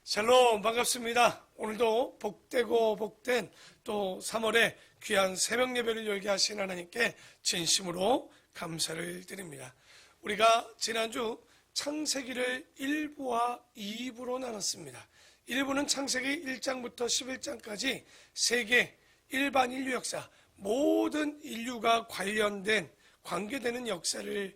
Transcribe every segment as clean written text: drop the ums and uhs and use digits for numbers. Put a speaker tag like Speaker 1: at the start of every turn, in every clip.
Speaker 1: 샬롬, 반갑습니다. 오늘도 복되고 복된 또 3월에 귀한 새벽 예배를 열게 하신 하나님께 진심으로 감사를 드립니다. 우리가 지난주 창세기를 1부와 2부로 나눴습니다. 1부는 창세기 1장부터 11장까지 세계 일반 인류 역사, 모든 인류가 관련된 관계되는 역사를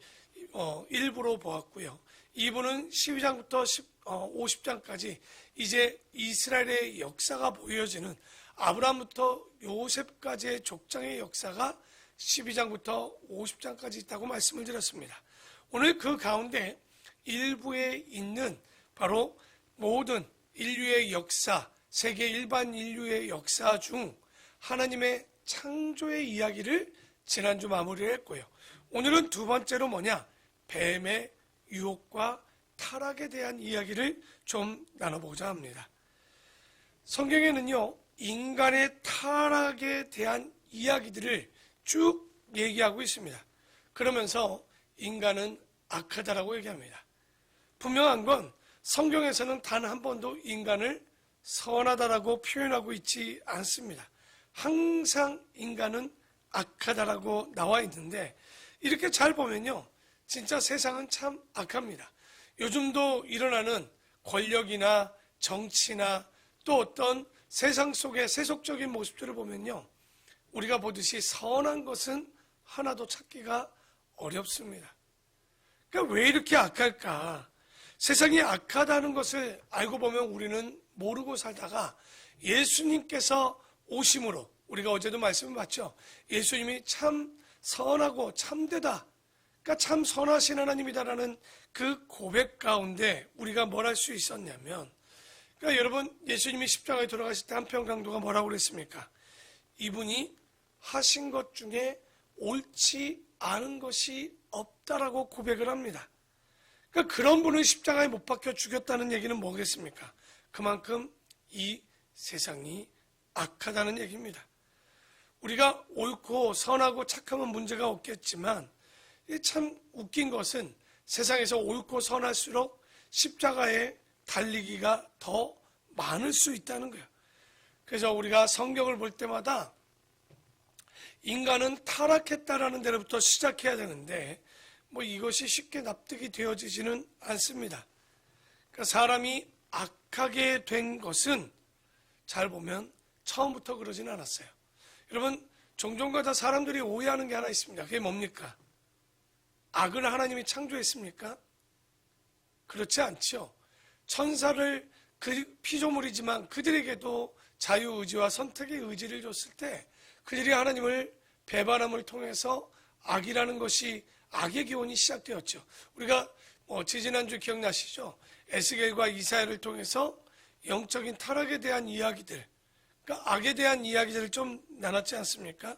Speaker 1: 1부로 보았고요. 2부는 12장부터 50장까지 이제 이스라엘의 역사가 보여지는 아브라함부터 요셉까지의 족장의 역사가 12장부터 50장까지 있다고 말씀을 드렸습니다. 오늘 그 가운데 일부에 있는 바로 모든 인류의 역사, 세계 일반 인류의 역사 중 하나님의 창조의 이야기를 지난주 마무리를 했고요. 오늘은 두 번째로 뭐냐? 뱀의 유혹과 타락에 대한 이야기를 좀 나눠보고자 합니다. 성경에는요, 인간의 타락에 대한 이야기들을 쭉 얘기하고 있습니다. 그러면서 인간은 악하다라고 얘기합니다. 분명한 건 성경에서는 단 한 번도 인간을 선하다라고 표현하고 있지 않습니다. 항상 인간은 악하다라고 나와 있는데, 이렇게 잘 보면요, 진짜 세상은 참 악합니다. 요즘도 일어나는 권력이나 정치나 또 어떤 세상 속의 세속적인 모습들을 보면요, 우리가 보듯이 선한 것은 하나도 찾기가 어렵습니다. 그러니까 왜 이렇게 악할까? 세상이 악하다는 것을 알고 보면 우리는 모르고 살다가 예수님께서 오심으로, 우리가 어제도 말씀을 봤죠. 예수님이 참 선하고 참되다, 그러니까 참 선하신 하나님이다라는 그 고백 가운데 우리가 뭘 할 수 있었냐면, 그러니까 여러분, 예수님이 십자가에 돌아가실 때 한편 강도가 뭐라고 그랬습니까? 이분이 하신 것 중에 옳지 않은 것이 없다라고 고백을 합니다. 그러니까 그런 분을 십자가에 못 박혀 죽였다는 얘기는 뭐겠습니까? 그만큼 이 세상이 악하다는 얘기입니다. 우리가 옳고 선하고 착하면 문제가 없겠지만, 참 웃긴 것은 세상에서 옳고 선할수록 십자가에 달리기가 더 많을 수 있다는 거예요. 그래서 우리가 성경을 볼 때마다 인간은 타락했다라는 데로부터 시작해야 되는데, 이것이 쉽게 납득이 되어지지는 않습니다. 그러니까 사람이 악하게 된 것은 잘 보면 처음부터 그러지는 않았어요. 여러분, 종종마다 사람들이 오해하는 게 하나 있습니다. 그게 뭡니까? 악을 하나님이 창조했습니까? 그렇지 않죠. 천사를 그 피조물이지만 그들에게도 자유의지와 선택의 의지를 줬을 때 그들이 하나님을 배반함을 통해서 악이라는 것이, 악의 기원이 시작되었죠. 우리가 지지난주 기억나시죠? 에스겔과 이사야를 통해서 영적인 타락에 대한 이야기들, 그러니까 악에 대한 이야기들을 좀 나눴지 않습니까?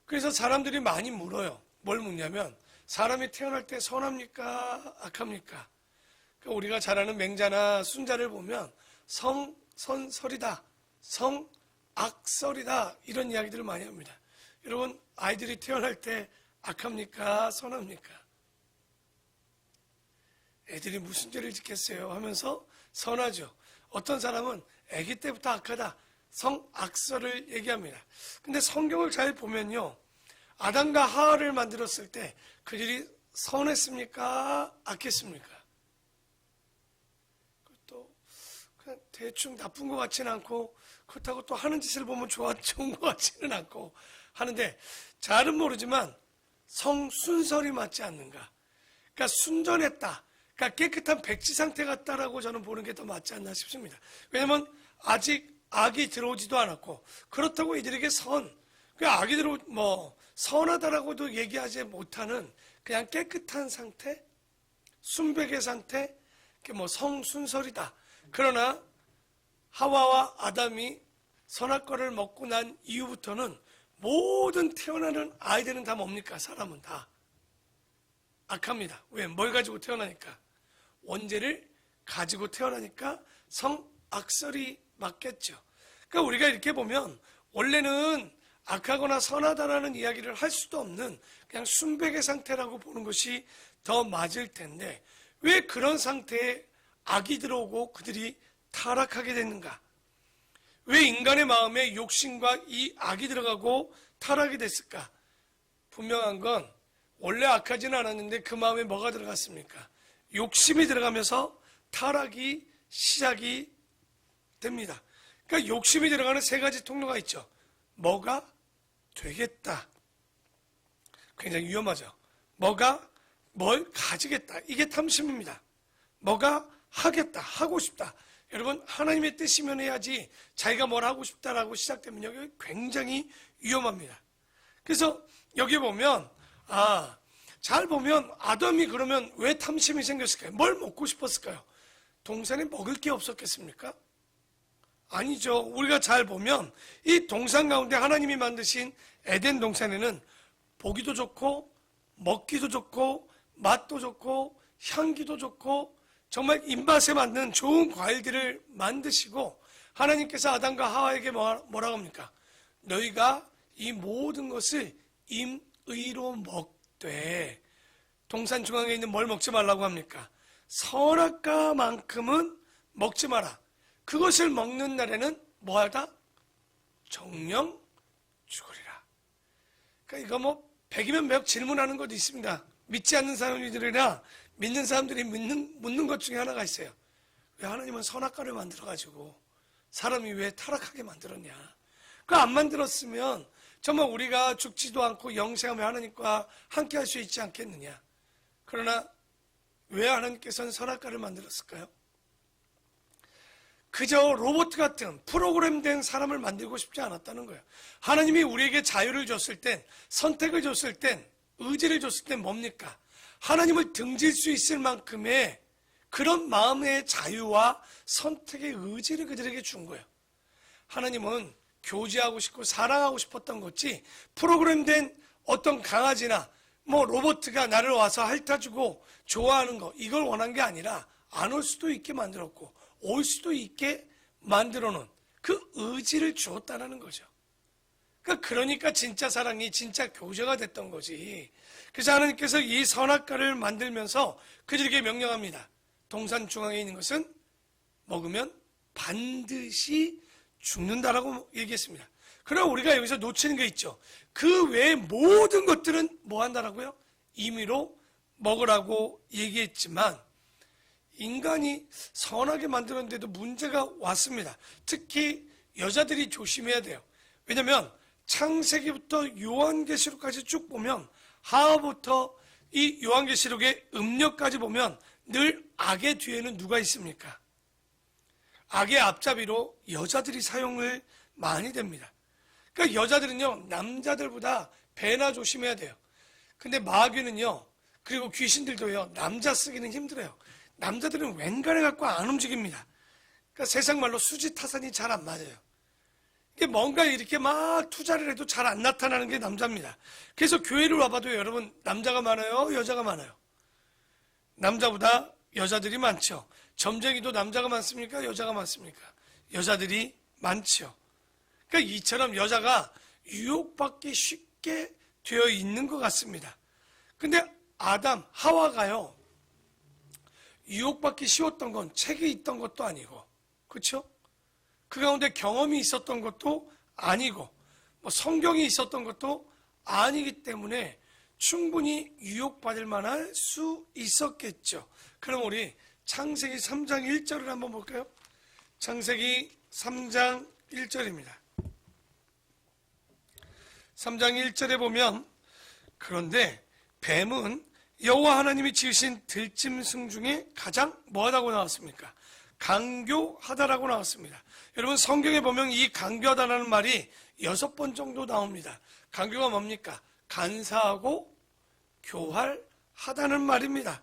Speaker 1: 그래서 사람들이 많이 물어요. 뭘 묻냐면, 사람이 태어날 때 선합니까? 악합니까? 그러니까 우리가 잘 아는 맹자나 순자를 보면 성선설이다, 성악설이다, 이런 이야기들을 많이 합니다. 여러분, 아이들이 태어날 때 악합니까? 선합니까? 애들이 무슨 죄를 짓겠어요? 하면서 선하죠. 어떤 사람은 아기 때부터 악하다, 성악설을 얘기합니다. 근데 성경을 잘 보면요, 아담과 하와를 만들었을 때 그들이 선했습니까? 악했습니까? 또 그냥 대충 나쁜 것 같지는 않고, 그렇다고 또 하는 짓을 보면 좋은 것 같지는 않고 하는데, 잘은 모르지만 성순설이 맞지 않는가? 그러니까 순전했다, 그러니까 깨끗한 백지 상태 같다라고 저는 보는 게 더 맞지 않나 싶습니다. 왜냐하면 아직 악이 들어오지도 않았고, 그렇다고 이들에게 악이 선하다라고도 얘기하지 못하는 그냥 깨끗한 상태, 순백의 상태, 성순설이다. 그러나 하와와 아담이 선악과를 먹고 난 이후부터는 모든 태어나는 아이들은 다 뭡니까? 사람은 다 악합니다. 왜? 뭘 가지고 태어나니까? 원죄를 가지고 태어나니까 성악설이 맞겠죠. 그러니까 우리가 이렇게 보면 원래는 악하거나 선하다라는 이야기를 할 수도 없는 그냥 순백의 상태라고 보는 것이 더 맞을 텐데, 왜 그런 상태에 악이 들어오고 그들이 타락하게 됐는가? 왜 인간의 마음에 욕심과 이 악이 들어가고 타락이 됐을까? 분명한 건 원래 악하지는 않았는데 그 마음에 뭐가 들어갔습니까? 욕심이 들어가면서 타락이 시작이 됩니다. 그러니까 욕심이 들어가는 세 가지 통로가 있죠. 뭐가 되겠다. 굉장히 위험하죠. 뭘 가지겠다. 이게 탐심입니다. 뭐가 하겠다. 하고 싶다. 여러분, 하나님의 뜻이면 해야지 자기가 뭘 하고 싶다라고 시작되면 여기 굉장히 위험합니다. 그래서 여기 보면 잘 보면 아담이 그러면 왜 탐심이 생겼을까요? 뭘 먹고 싶었을까요? 동산에 먹을 게 없었겠습니까? 아니죠. 우리가 잘 보면 이 동산 가운데 하나님이 만드신 에덴 동산에는 보기도 좋고 먹기도 좋고 맛도 좋고 향기도 좋고 정말 입맛에 맞는 좋은 과일들을 만드시고 하나님께서 아담과 하와에게 뭐라고 합니까? 너희가 이 모든 것을 임의로 먹되 동산 중앙에 있는 뭘 먹지 말라고 합니까? 선악과만큼은 먹지 마라. 그것을 먹는 날에는 뭐하다? 정령 죽으리라. 그러니까 이거 100이면 100 질문하는 것도 있습니다. 믿지 않는 사람들이나 믿는 사람들이 묻는 것 중에 하나가 있어요. 왜 하나님은 선악과를 만들어가지고 사람이 왜 타락하게 만들었냐? 그거 안 만들었으면 정말 우리가 죽지도 않고 영생하며 하나님과 함께 할 수 있지 않겠느냐? 그러나 왜 하나님께서는 선악과를 만들었을까요? 그저 로봇 같은 프로그램된 사람을 만들고 싶지 않았다는 거예요. 하나님이 우리에게 자유를 줬을 땐, 선택을 줬을 땐, 의지를 줬을 땐 뭡니까? 하나님을 등질 수 있을 만큼의 그런 마음의 자유와 선택의 의지를 그들에게 준 거예요. 하나님은 교제하고 싶고 사랑하고 싶었던 거지 프로그램된 어떤 강아지나 로봇가 나를 와서 핥아주고 좋아하는 거 이걸 원한 게 아니라 안 올 수도 있게 만들었고 올 수도 있게 만들어 놓은 그 의지를 주었다는 거죠. 그러니까 진짜 사랑이 진짜 교제가 됐던 거지. 그래서 하나님께서 이 선악과를 만들면서 그들에게 명령합니다. 동산 중앙에 있는 것은 먹으면 반드시 죽는다라고 얘기했습니다. 그러나 우리가 여기서 놓치는 게 있죠. 그 외의 모든 것들은 뭐 한다라고요? 임의로 먹으라고 얘기했지만 인간이 선하게 만들었는데도 문제가 왔습니다. 특히 여자들이 조심해야 돼요. 왜냐하면 창세기부터 요한계시록까지 쭉 보면 하와부터 이 요한계시록의 음력까지 보면 늘 악의 뒤에는 누가 있습니까? 악의 앞잡이로 여자들이 사용을 많이 됩니다. 그러니까 여자들은요 남자들보다 배나 조심해야 돼요. 근데 마귀는요 그리고 귀신들도요 남자 쓰기는 힘들어요. 남자들은 웬간에 갖고 안 움직입니다. 그러니까 세상 말로 수지타산이 잘 안 맞아요. 이게 뭔가 이렇게 막 투자를 해도 잘 안 나타나는 게 남자입니다. 그래서 교회를 와봐도 여러분 남자가 많아요? 여자가 많아요? 남자보다 여자들이 많죠. 점쟁이도 남자가 많습니까? 여자가 많습니까? 여자들이 많죠. 그러니까 이처럼 여자가 유혹받기 쉽게 되어 있는 것 같습니다. 근데 아담, 하와가요 유혹받기 쉬웠던 건 책이 있던 것도 아니고 그렇죠? 그 가운데 경험이 있었던 것도 아니고 성경이 있었던 것도 아니기 때문에 충분히 유혹받을 만할 수 있었겠죠. 그럼 우리 창세기 3장 1절을 한번 볼까요? 창세기 3장 1절입니다. 3장 1절에 보면 그런데 뱀은 여호와 하나님이 지으신 들짐승 중에 가장 뭐하다고 나왔습니까? 강교하다라고 나왔습니다. 여러분 성경에 보면 이 강교하다라는 말이 6번 정도 나옵니다. 강교가 뭡니까? 간사하고 교활하다는 말입니다.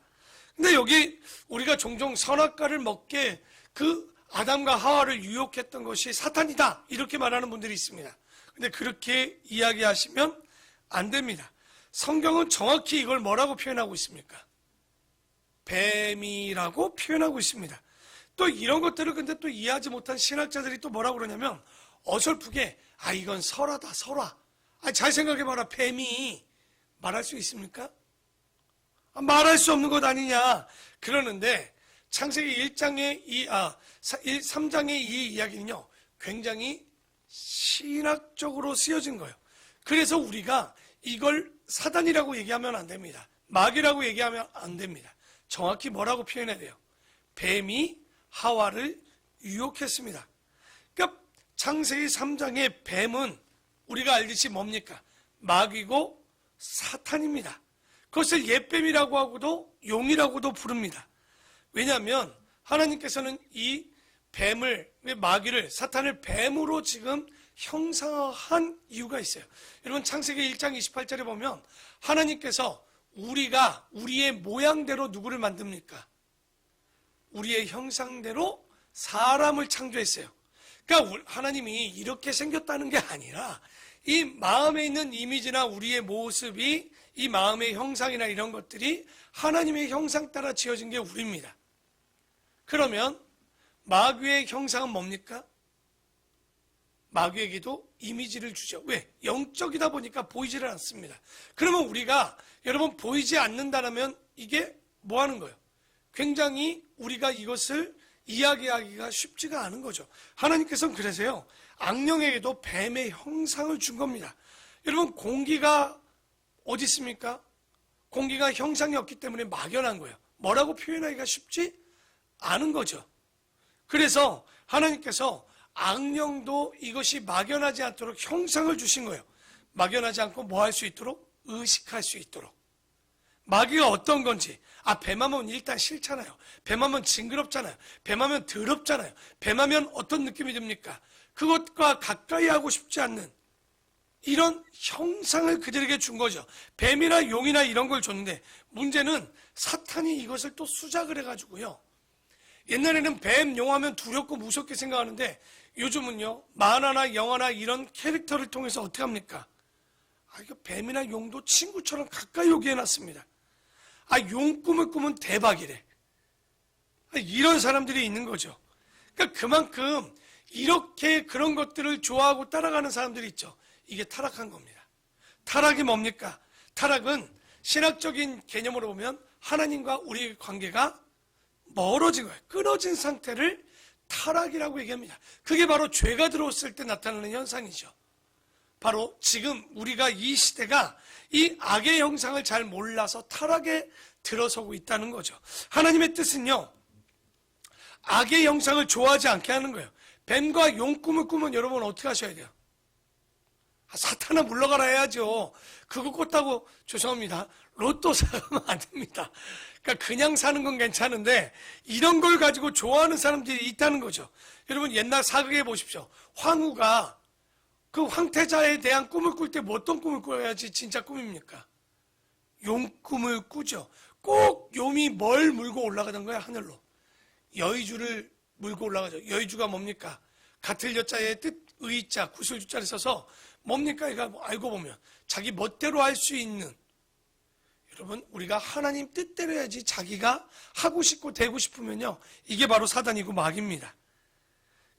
Speaker 1: 근데 여기 우리가 종종 선악과를 먹게 그 아담과 하와를 유혹했던 것이 사탄이다 이렇게 말하는 분들이 있습니다. 근데 그렇게 이야기하시면 안 됩니다. 성경은 정확히 이걸 뭐라고 표현하고 있습니까? 뱀이라고 표현하고 있습니다. 또 이런 것들을 근데 또 이해하지 못한 신학자들이 또 뭐라고 그러냐면 어설프게 이건 설화다 설화. 잘 생각해봐라. 뱀이 말할 수 있습니까? 말할 수 없는 것 아니냐. 그러는데 창세기 3장의 이 이야기는요, 굉장히 신학적으로 쓰여진 거예요. 그래서 우리가 이걸 사단이라고 얘기하면 안 됩니다. 마귀라고 얘기하면 안 됩니다. 정확히 뭐라고 표현해야 돼요? 뱀이 하와를 유혹했습니다. 그러니까 창세기 3장의 뱀은 우리가 알듯이 뭡니까? 마귀고 사탄입니다. 그것을 옛뱀이라고 하고도 용이라고도 부릅니다. 왜냐하면 하나님께서는 이 뱀을, 마귀를, 사탄을 뱀으로 지금 형상화한 이유가 있어요. 여러분 창세기 1장 28절에 보면 하나님께서 우리의 모양대로 누구를 만듭니까? 우리의 형상대로 사람을 창조했어요. 그러니까 하나님이 이렇게 생겼다는 게 아니라 이 마음에 있는 이미지나 우리의 모습이, 이 마음의 형상이나 이런 것들이 하나님의 형상 따라 지어진 게 우리입니다. 그러면 마귀의 형상은 뭡니까? 마귀에게도 이미지를 주죠. 왜? 영적이다 보니까 보이지를 않습니다. 그러면 우리가, 여러분, 보이지 않는다면 이게 뭐 하는 거예요? 굉장히 우리가 이것을 이야기하기가 쉽지가 않은 거죠. 하나님께서는 그래서요, 악령에게도 뱀의 형상을 준 겁니다. 여러분, 공기가 어디 있습니까? 공기가 형상이 없기 때문에 막연한 거예요. 뭐라고 표현하기가 쉽지 않은 거죠. 그래서 하나님께서 악령도 이것이 막연하지 않도록 형상을 주신 거예요. 막연하지 않고 뭐 할 수 있도록? 의식할 수 있도록. 마귀가 어떤 건지, 뱀하면 일단 싫잖아요. 뱀하면 징그럽잖아요. 뱀하면 더럽잖아요. 뱀하면 어떤 느낌이 듭니까? 그것과 가까이 하고 싶지 않는 이런 형상을 그들에게 준 거죠. 뱀이나 용이나 이런 걸 줬는데, 문제는 사탄이 이것을 또 수작을 해가지고요, 옛날에는 뱀, 용하면 두렵고 무섭게 생각하는데 요즘은요, 만화나 영화나 이런 캐릭터를 통해서 어떻게 합니까? 이거 뱀이나 용도 친구처럼 가까이 오게 해놨습니다. 용 꿈을 꾸면 대박이래. 이런 사람들이 있는 거죠. 그러니까 그만큼 이렇게 그런 것들을 좋아하고 따라가는 사람들이 있죠. 이게 타락한 겁니다. 타락이 뭡니까? 타락은 신학적인 개념으로 보면 하나님과 우리의 관계가 멀어진 거예요. 끊어진 상태를 타락이라고 얘기합니다. 그게 바로 죄가 들어왔을 때 나타나는 현상이죠. 바로 지금 우리가 이 시대가 이 악의 형상을 잘 몰라서 타락에 들어서고 있다는 거죠. 하나님의 뜻은요, 악의 형상을 좋아하지 않게 하는 거예요. 뱀과 용 꿈을 꾸면 여러분 어떻게 하셔야 돼요? 사탄아 물러가라 해야죠. 그거 꿨다고, 죄송합니다, 로또 사면 안 됩니다. 그러니까 그냥 사는 건 괜찮은데 이런 걸 가지고 좋아하는 사람들이 있다는 거죠. 여러분 옛날 사극에 보십시오. 황후가 그 황태자에 대한 꿈을 꿀 때 뭐 어떤 꿈을 꿔야지 진짜 꿈입니까? 용 꿈을 꾸죠. 꼭 용이 뭘 물고 올라가던 거야, 하늘로. 여의주를 물고 올라가죠. 여의주가 뭡니까? 같을 여자의 뜻, 의자, 구슬주자를 써서 뭡니까? 이거 알고 보면 자기 멋대로 할 수 있는, 여러분 우리가 하나님 뜻대로 해야지 자기가 하고 싶고 되고 싶으면요, 이게 바로 사단이고 마귀입니다.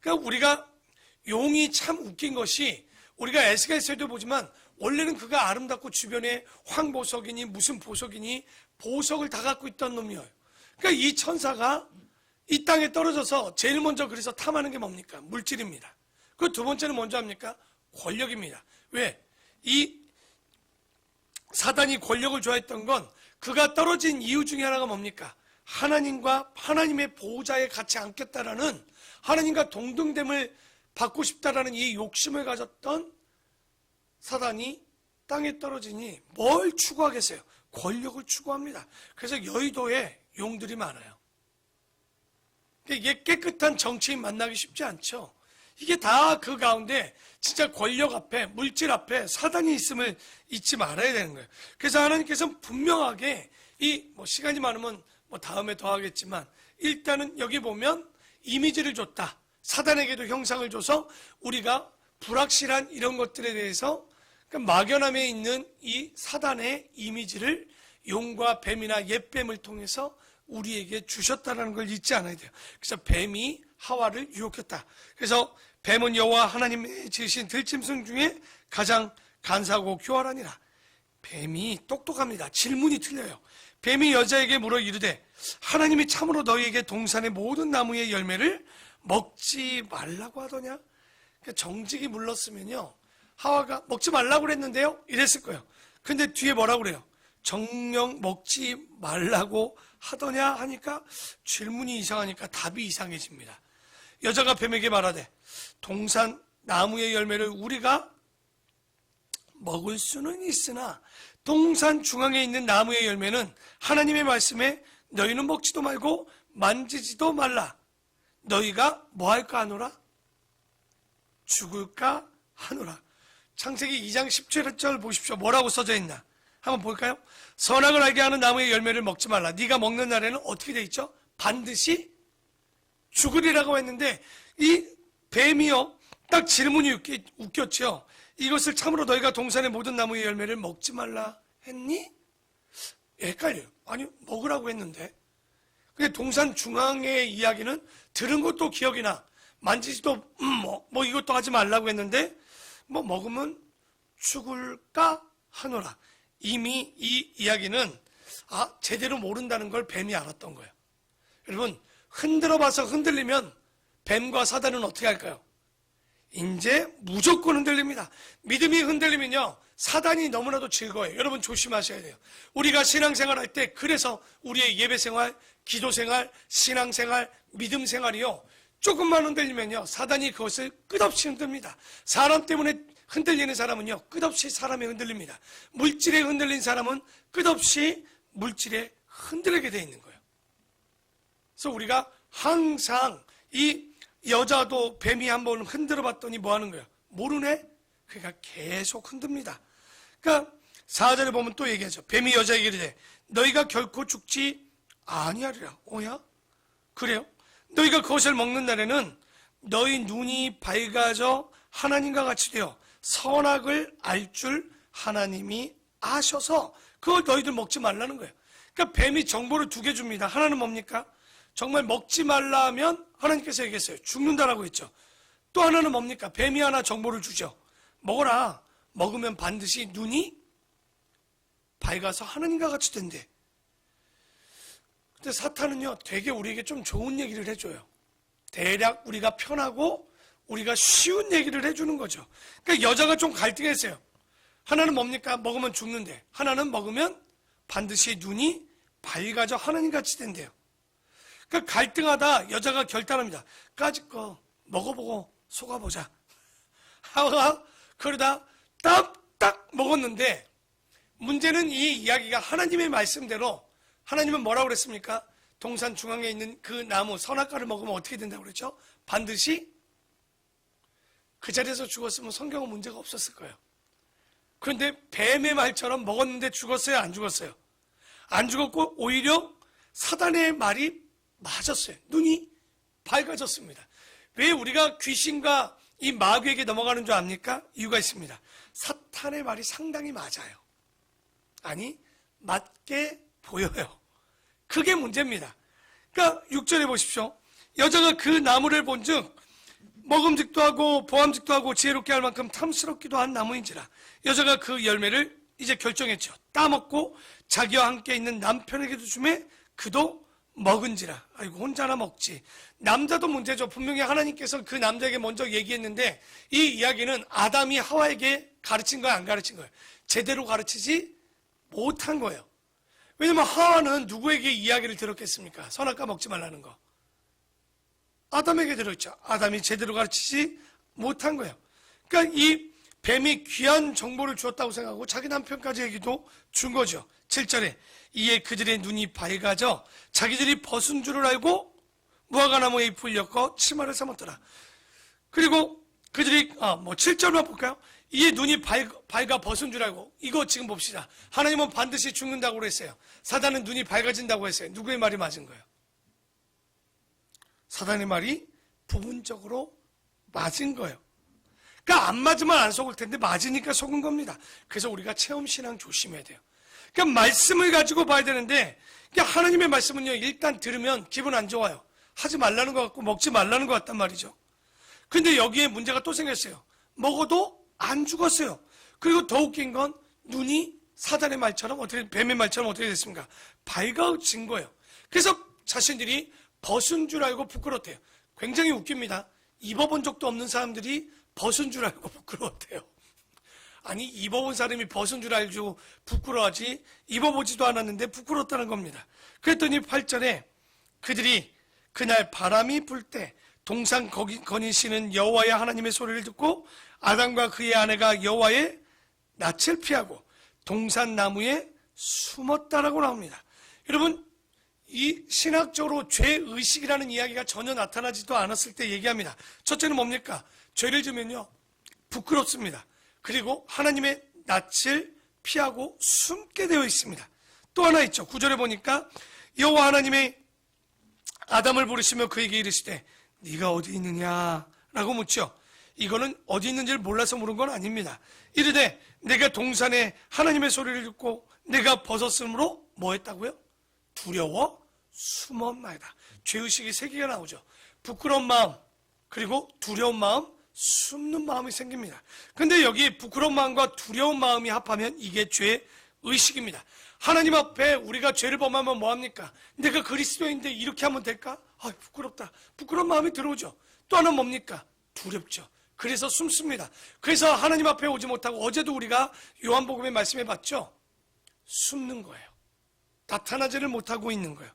Speaker 1: 그러니까 우리가 용이 참 웃긴 것이, 우리가 에스겔서에도 보지만 원래는 그가 아름답고 주변에 황보석이니 무슨 보석이니 보석을 다 갖고 있던 놈이에요. 그러니까 이 천사가 이 땅에 떨어져서 제일 먼저 그래서 탐하는 게 뭡니까? 물질입니다. 그 두 번째는 먼저 합니까? 권력입니다. 왜? 이 사단이 권력을 좋아했던 건 그가 떨어진 이유 중에 하나가 뭡니까? 하나님과 하나님의 보호자에 같이 앉겠다라는, 하나님과 동등됨을 받고 싶다라는 이 욕심을 가졌던 사단이 땅에 떨어지니 뭘 추구하겠어요? 권력을 추구합니다. 그래서 여의도에 용들이 많아요. 이게 깨끗한 정치인 만나기 쉽지 않죠. 이게 다 그 가운데 진짜 권력 앞에, 물질 앞에 사단이 있음을 잊지 말아야 되는 거예요. 그래서 하나님께서는 분명하게 시간이 많으면 다음에 더 하겠지만, 일단은 여기 보면 이미지를 줬다. 사단에게도 형상을 줘서 우리가 불확실한 이런 것들에 대해서, 그러니까 막연함에 있는 이 사단의 이미지를 용과 뱀이나 옛뱀을 통해서 우리에게 주셨다는 걸 잊지 않아야 돼요. 그래서 뱀이 하와를 유혹했다. 그래서 뱀은 여호와 하나님의 지으신 들짐승 중에 가장 간사하고 교활하니라. 뱀이 똑똑합니다. 질문이 틀려요. 뱀이 여자에게 물어 이르되 하나님이 참으로 너희에게 동산의 모든 나무의 열매를 먹지 말라고 하더냐? 그러니까 정직이 물렀으면요, 하와가 먹지 말라고 그랬는데요, 이랬을 거예요. 근데 뒤에 뭐라고 그래요? 정녕 먹지 말라고 하더냐 하니까 질문이 이상하니까 답이 이상해집니다. 여자가 뱀에게 말하되 동산 나무의 열매를 우리가 먹을 수는 있으나 동산 중앙에 있는 나무의 열매는 하나님의 말씀에 너희는 먹지도 말고 만지지도 말라. 너희가 뭐 할까 하노라? 죽을까 하노라. 창세기 2장 17절 보십시오. 뭐라고 써져 있나? 한번 볼까요? 선악을 알게 하는 나무의 열매를 먹지 말라. 네가 먹는 날에는 어떻게 돼 있죠? 반드시 죽으리라고 했는데 이 뱀이요, 딱 질문이 웃겼죠. 이것을 참으로 너희가 동산의 모든 나무의 열매를 먹지 말라 했니? 헷갈려요. 아니, 먹으라고 했는데. 근데 동산 중앙의 이야기는 들은 것도 기억이 나. 만지지도 뭐 이것도 하지 말라고 했는데 뭐 먹으면 죽을까 하노라. 이미 이 이야기는 제대로 모른다는 걸 뱀이 알았던 거예요. 여러분, 흔들어 봐서 흔들리면 뱀과 사단은 어떻게 할까요? 이제 무조건 흔들립니다. 믿음이 흔들리면요, 사단이 너무나도 즐거워요. 여러분 조심하셔야 돼요. 우리가 신앙생활 할 때, 그래서 우리의 예배생활, 기도생활, 신앙생활, 믿음생활이요, 조금만 흔들리면요, 사단이 그것을 끝없이 흔듭니다. 사람 때문에 흔들리는 사람은요, 끝없이 사람에 흔들립니다. 물질에 흔들린 사람은 끝없이 물질에 흔들리게 돼 있는 거예요. 그래서 우리가 항상 이 여자도 뱀이 한번 흔들어 봤더니 뭐 하는 거예요? 모르네? 그러니까 계속 흔듭니다. 그러니까 4절에 보면 또 얘기하죠. 뱀이 여자에게 이르되 너희가 결코 죽지 아니하리라. 오야? 그래요? 너희가 그것을 먹는 날에는 너희 눈이 밝아져 하나님과 같이 되어 선악을 알 줄 하나님이 아셔서 그걸 너희들 먹지 말라는 거예요. 그러니까 뱀이 정보를 2개 줍니다. 하나는 뭡니까? 정말 먹지 말라 하면 하나님께서 얘기했어요. 죽는다라고 했죠. 또 하나는 뭡니까? 뱀이 하나 정보를 주죠. 먹어라. 먹으면 반드시 눈이 밝아서 하나님과 같이 된대. 근데 사탄은요, 되게 우리에게 좀 좋은 얘기를 해줘요. 대략 우리가 편하고 우리가 쉬운 얘기를 해주는 거죠. 그러니까 여자가 좀 갈등했어요. 하나는 뭡니까? 먹으면 죽는데. 하나는 먹으면 반드시 눈이 밝아져 하나님같이 된대요. 그러니까 갈등하다 여자가 결단합니다. 까짓 거 먹어보고 속아보자. 하와 그러다 딱 먹었는데, 문제는 이 이야기가 하나님의 말씀대로, 하나님은 뭐라고 그랬습니까? 동산 중앙에 있는 그 나무 선악과를 먹으면 어떻게 된다고 그랬죠? 반드시 그 자리에서 죽었으면 성경은 문제가 없었을 거예요. 그런데 뱀의 말처럼 먹었는데 죽었어요? 안 죽었어요? 안 죽었고 오히려 사단의 말이 맞았어요. 눈이 밝아졌습니다. 왜 우리가 귀신과 이 마귀에게 넘어가는 줄 압니까? 이유가 있습니다. 사탄의 말이 상당히 맞아요. 아니, 맞게 보여요. 그게 문제입니다. 그러니까 6절에 보십시오. 여자가 그 나무를 본즉 먹음직도 하고 보암직도 하고 지혜롭게 할 만큼 탐스럽기도 한 나무인지라. 여자가 그 열매를 이제 결정했죠. 따먹고 자기와 함께 있는 남편에게도 주매 그도 먹은지라. 아이고, 혼자나 먹지. 남자도 문제죠. 분명히 하나님께서 그 남자에게 먼저 얘기했는데 이 이야기는 아담이 하와에게 가르친 거야, 안 가르친 거예요? 제대로 가르치지 못한 거예요. 왜냐면 하와는 누구에게 이야기를 들었겠습니까? 선악과 먹지 말라는 거. 아담에게 들었죠. 아담이 제대로 가르치지 못한 거예요. 그러니까 이 뱀이 귀한 정보를 주었다고 생각하고 자기 남편까지 얘기도 준 거죠. 7절에 이에 그들의 눈이 밝아져 자기들이 벗은 줄을 알고 무화과나무에 잎을 엮어 치마를 삼았더라. 그리고 그들이 7절만 볼까요? 이에 눈이 밝아 벗은 줄 알고. 이거 지금 봅시다. 하나님은 반드시 죽는다고 그랬어요. 사단은 눈이 밝아진다고 했어요. 누구의 말이 맞은 거예요? 사단의 말이 부분적으로 맞은 거예요. 그러니까 안 맞으면 안 속을 텐데 맞으니까 속은 겁니다. 그래서 우리가 체험신앙 조심해야 돼요. 그러니까 말씀을 가지고 봐야 되는데, 그러니까 하나님의 말씀은요, 일단 들으면 기분 안 좋아요. 하지 말라는 것 같고 먹지 말라는 것 같단 말이죠. 근데 여기에 문제가 또 생겼어요. 먹어도 안 죽었어요. 그리고 더 웃긴 건 눈이 사단의 말처럼 뱀의 말처럼 어떻게 됐습니까? 밝아진 거예요. 그래서 자신들이 벗은 줄 알고 부끄럽대요. 굉장히 웃깁니다. 입어본 적도 없는 사람들이 벗은 줄 알고 부끄러웠대요. 아니, 입어본 사람이 벗은 줄 알고 부끄러워하지 입어보지도 않았는데 부끄러웠다는 겁니다. 그랬더니 8절에 그들이 그날 바람이 불 때 동산 거니시는 여호와의 하나님의 소리를 듣고 아담과 그의 아내가 여호와의 낯을 피하고 동산 나무에 숨었다라고 나옵니다. 여러분, 이 신학적으로 죄의식이라는 이야기가 전혀 나타나지도 않았을 때 얘기합니다. 첫째는 뭡니까? 죄를 지면요 부끄럽습니다. 그리고 하나님의 낯을 피하고 숨게 되어 있습니다. 또 하나 있죠. 9절에 보니까 여호와 하나님의 아담을 부르시며 그에게 이르시되 네가 어디 있느냐라고 묻죠. 이거는 어디 있는지를 몰라서 물은 건 아닙니다. 이르되 내가 동산에 하나님의 소리를 듣고 내가 벗었으므로 뭐 했다고요? 두려워 숨었나이다. 죄의식이 세 개가 나오죠. 부끄러운 마음, 그리고 두려운 마음, 숨는 마음이 생깁니다. 근데 여기 부끄러운 마음과 두려운 마음이 합하면 이게 죄의식입니다. 하나님 앞에 우리가 죄를 범하면 뭐합니까? 내가 그리스도인데 이렇게 하면 될까? 아, 부끄럽다. 부끄러운 마음이 들어오죠. 또 하나 뭡니까? 두렵죠. 그래서 숨습니다. 그래서 하나님 앞에 오지 못하고 어제도 우리가 요한복음에 말씀해 봤죠? 숨는 거예요. 나타나지를 못하고 있는 거예요.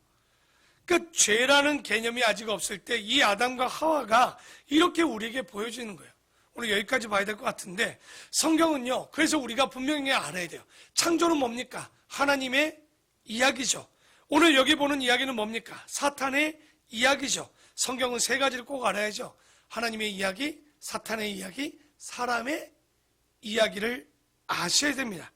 Speaker 1: 그러니까 죄라는 개념이 아직 없을 때 이 아담과 하와가 이렇게 우리에게 보여지는 거예요. 오늘 여기까지 봐야 될 것 같은데 성경은요, 그래서 우리가 분명히 알아야 돼요. 창조는 뭡니까? 하나님의 이야기죠. 오늘 여기 보는 이야기는 뭡니까? 사탄의 이야기죠. 성경은 세 가지를 꼭 알아야죠. 하나님의 이야기, 사탄의 이야기, 사람의 이야기를 아셔야 됩니다.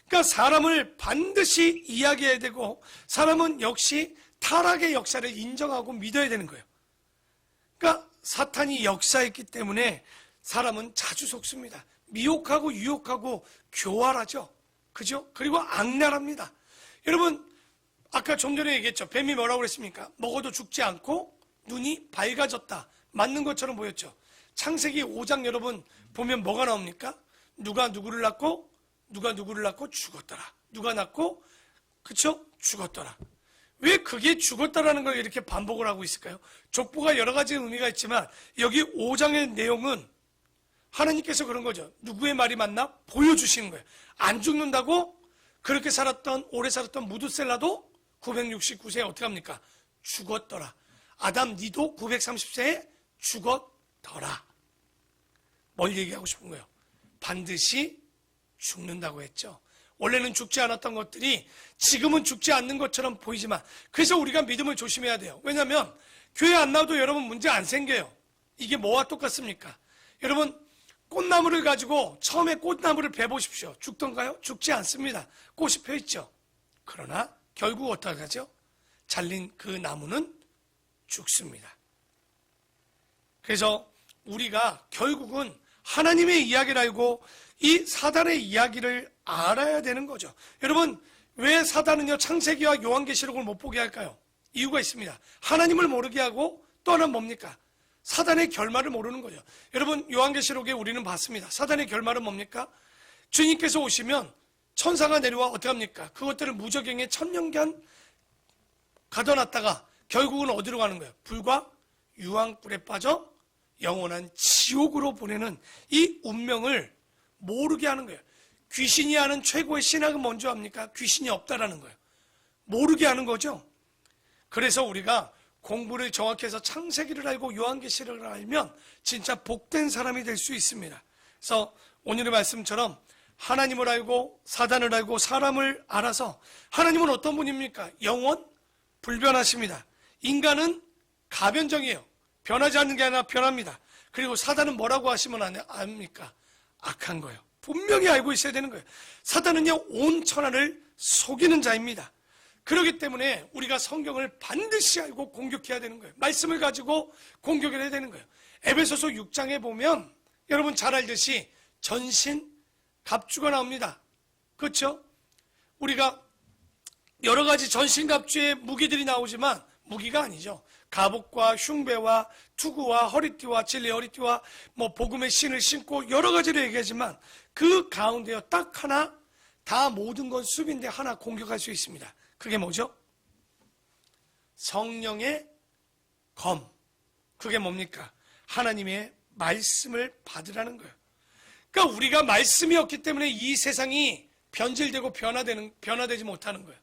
Speaker 1: 그러니까 사람을 반드시 이야기해야 되고 사람은 역시 타락의 역사를 인정하고 믿어야 되는 거예요. 그러니까 사탄이 역사했기 때문에 사람은 자주 속습니다. 미혹하고 유혹하고 교활하죠. 그죠? 그리고 악랄합니다. 여러분, 아까 좀 전에 얘기했죠. 뱀이 뭐라고 그랬습니까? 먹어도 죽지 않고 눈이 밝아졌다. 맞는 것처럼 보였죠. 창세기 5장 여러분 보면 뭐가 나옵니까? 누가 누구를 낳고 죽었더라. 누가 낳고 그쵸? 죽었더라. 왜 그게 죽었다라는 걸 이렇게 반복을 하고 있을까요? 족보가 여러 가지 의미가 있지만 여기 5장의 내용은 하나님께서 그런 거죠. 누구의 말이 맞나? 보여주시는 거예요. 안 죽는다고 그렇게 오래 살았던 무드셀라도 969세에 어떻게 합니까? 죽었더라. 아담 니도 930세에 죽었더라. 뭘 얘기하고 싶은 거예요? 반드시 죽는다고 했죠. 원래는 죽지 않았던 것들이 지금은 죽지 않는 것처럼 보이지만, 그래서 우리가 믿음을 조심해야 돼요. 왜냐하면 교회 안 나와도 여러분 문제 안 생겨요. 이게 뭐와 똑같습니까? 여러분, 꽃나무를 가지고 처음에 꽃나무를 베보십시오. 죽던가요? 죽지 않습니다. 꽃이 펴있죠. 그러나 결국 어떻게 하죠? 잘린 그 나무는 죽습니다. 그래서 우리가 결국은 하나님의 이야기를 알고 이 사단의 이야기를 알아야 되는 거죠. 여러분, 왜 사단은요 창세기와 요한계시록을 못 보게 할까요? 이유가 있습니다. 하나님을 모르게 하고 또 하나는 뭡니까? 사단의 결말을 모르는 거죠. 여러분, 요한계시록에 우리는 봤습니다. 사단의 결말은 뭡니까? 주님께서 오시면 천사가 내려와 어떻게 합니까? 그것들을 무저갱에 천년간 가둬놨다가 결국은 어디로 가는 거예요? 불과 유황불에 빠져 영원한 지옥으로 보내는 이 운명을 모르게 하는 거예요. 귀신이 하는 최고의 신학은 뭔지 압니까? 귀신이 없다라는 거예요. 모르게 하는 거죠. 그래서 우리가 공부를 정확히 해서 창세기를 알고 요한계시록을 알면 진짜 복된 사람이 될 수 있습니다. 그래서 오늘의 말씀처럼 하나님을 알고 사단을 알고 사람을 알아서, 하나님은 어떤 분입니까? 영원 불변하십니다. 인간은 가변적이에요. 변하지 않는 게 아니라 변합니다. 그리고 사단은 뭐라고 하시면 압니까? 악한 거예요. 분명히 알고 있어야 되는 거예요. 사단은요 온 천하를 속이는 자입니다. 그렇기 때문에 우리가 성경을 반드시 알고 공격해야 되는 거예요. 말씀을 가지고 공격을 해야 되는 거예요. 에베소서 6장에 보면 여러분 잘 알듯이 전신 갑주가 나옵니다. 그렇죠? 우리가 여러 가지 전신 갑주의 무기들이 나오지만 무기가 아니죠. 갑옷과 흉배와 투구와 허리띠와 진리의 허리띠와 복음의 신을 신고 여러 가지를 얘기하지만 그 가운데요 딱 하나 다 모든 건 수비인데 하나 공격할 수 있습니다. 그게 뭐죠? 성령의 검. 그게 뭡니까? 하나님의 말씀을 받으라는 거예요. 그러니까 우리가 말씀이 없기 때문에 이 세상이 변질되고 변화되지 못하는 거예요.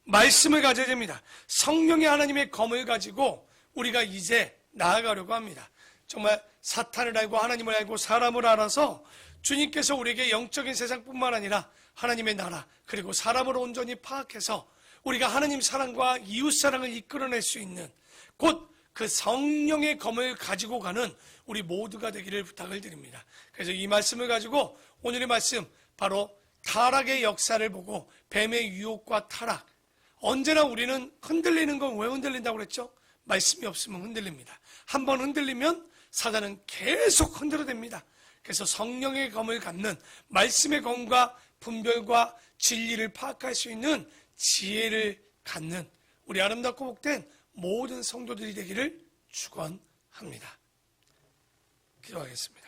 Speaker 1: 말씀을 가져야 됩니다. 성령의 하나님의 검을 가지고 우리가 이제 나아가려고 합니다. 정말 사탄을 알고 하나님을 알고 사람을 알아서 주님께서 우리에게 영적인 세상뿐만 아니라 하나님의 나라 그리고 사람을 온전히 파악해서 우리가 하나님 사랑과 이웃 사랑을 이끌어낼 수 있는 곧 그 성령의 검을 가지고 가는 우리 모두가 되기를 부탁을 드립니다. 그래서 이 말씀을 가지고 오늘의 말씀 바로 타락의 역사를 보고 뱀의 유혹과 타락, 언제나 우리는 흔들리는 건 왜 흔들린다고 그랬죠? 말씀이 없으면 흔들립니다. 한번 흔들리면 사단은 계속 흔들어댑니다. 그래서 성령의 검을 갖는 말씀의 검과 분별과 진리를 파악할 수 있는 지혜를 갖는 우리 아름답고 복된 모든 성도들이 되기를 축원합니다. 기도하겠습니다.